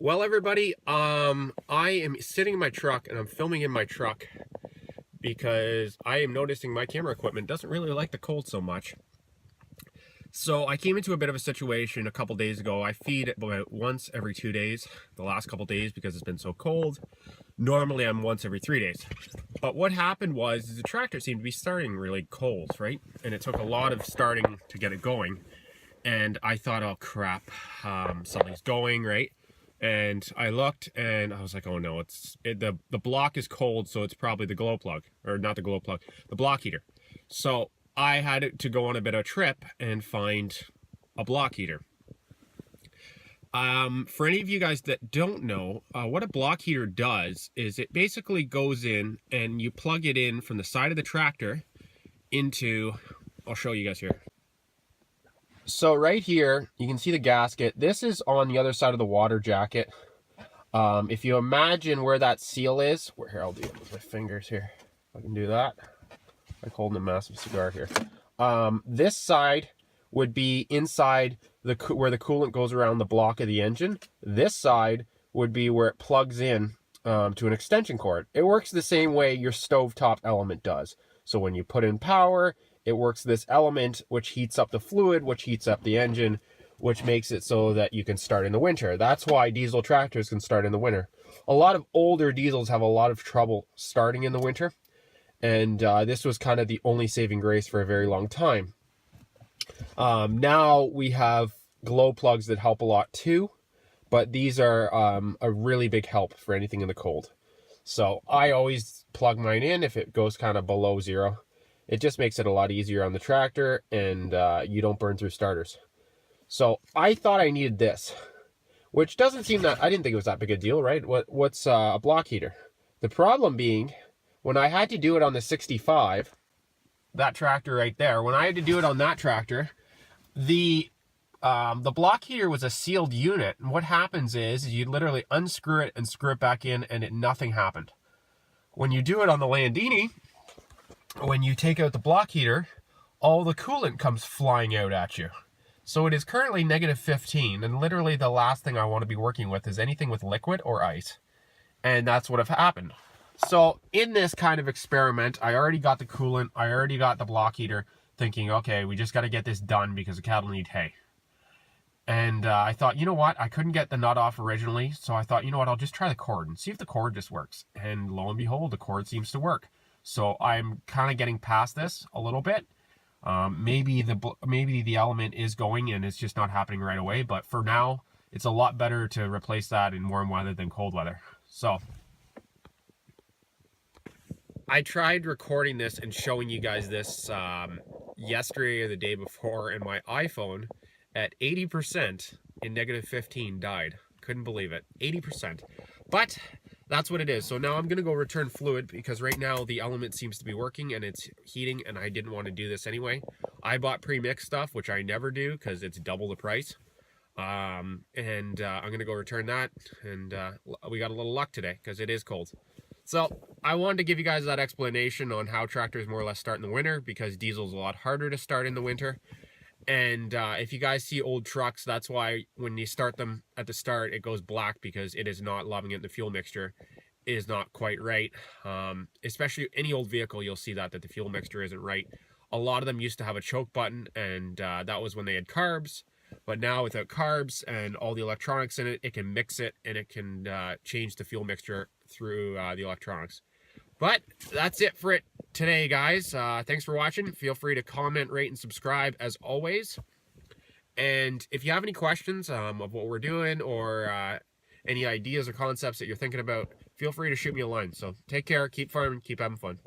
Well, everybody, I am sitting in my truck and I'm filming in my truck because I am noticing my camera equipment doesn't really like the cold so much. So I came into a bit of a situation a couple days ago. I feed about once every 2 days, the last couple days because it's been so cold. Normally I'm once every 3 days. But what happened was the tractor seemed to be starting really cold, right? And it took a lot of starting to get it going. And I thought, oh crap, something's going, right? And I looked and I was like, oh no, the block is cold, so it's probably the glow plug, or not the glow plug, the block heater. So I had to go on a bit of a trip and find a block heater. For any of you guys that don't know, what a block heater does is it basically goes in and you plug it in from the side of the tractor into, I'll show you guys here. So right here, you can see the gasket. This is on the other side of the water jacket. If you imagine where that seal is, here, I'll do it with my fingers here. I can do that. I'm holding a massive cigar here. This side would be inside where the coolant goes around the block of the engine. This side would be where it plugs in to an extension cord. It works the same way your stovetop element does. So when you put in power, it works this element which heats up the fluid, which heats up the engine, which makes it so that you can start in the winter. That's why diesel tractors can start in the winter. A lot of older diesels have a lot of trouble starting in the winter, and this was kind of the only saving grace for a very long time. Now we have glow plugs that help a lot too, but these are a really big help for anything in the cold. So I always plug mine in if it goes kind of below zero. It just makes it a lot easier on the tractor, and you don't burn through starters. So I thought I needed this, which doesn't seem that, I didn't think it was that big a deal, right? What's a block heater? The problem being, when I had to do it on the 65, that tractor right there, when I had to do it on that tractor, the block heater was a sealed unit. And what happens is you literally unscrew it and screw it back in, and nothing happened. When you do it on the Landini, when you take out the block heater, all the coolant comes flying out at you. So it is currently -15, and literally the last thing I want to be working with is anything with liquid or ice. And that's what have happened. So in this kind of experiment, I already got the coolant, I already got the block heater, thinking, okay, we just got to get this done because the cattle need hay. And I thought, you know what, I couldn't get the nut off originally, so I thought, you know what, I'll just try the cord and see if the cord just works. And lo and behold, the cord seems to work. So I'm kind of getting past this a little bit. Maybe the element is going and it's just not happening right away. But for now, it's a lot better to replace that in warm weather than cold weather. So I tried recording this and showing you guys this yesterday or the day before, and my iPhone at 80% in -15 died. Couldn't believe it. 80%. But that's what it is. So now I'm going to go return fluid because right now the element seems to be working and it's heating, and I didn't want to do this anyway. I bought pre-mixed stuff, which I never do because it's double the price. I'm going to go return that, and we got a little luck today because it is cold. So I wanted to give you guys that explanation on how tractors more or less start in the winter, because diesel's a lot harder to start in the winter. And if you guys see old trucks, that's why when you start them at the start, it goes black, because it is not loving it. The fuel mixture is not quite right. Especially any old vehicle, you'll see that the fuel mixture isn't right. A lot of them used to have a choke button, and that was when they had carbs. But now without carbs and all the electronics in it, it can mix it, and it can change the fuel mixture through the electronics. But that's it for it today, guys. Thanks for watching. Feel free to comment, rate, and subscribe as always. And if you have any questions of what we're doing, or any ideas or concepts that you're thinking about, feel free to shoot me a line. So take care, keep farming, keep having fun.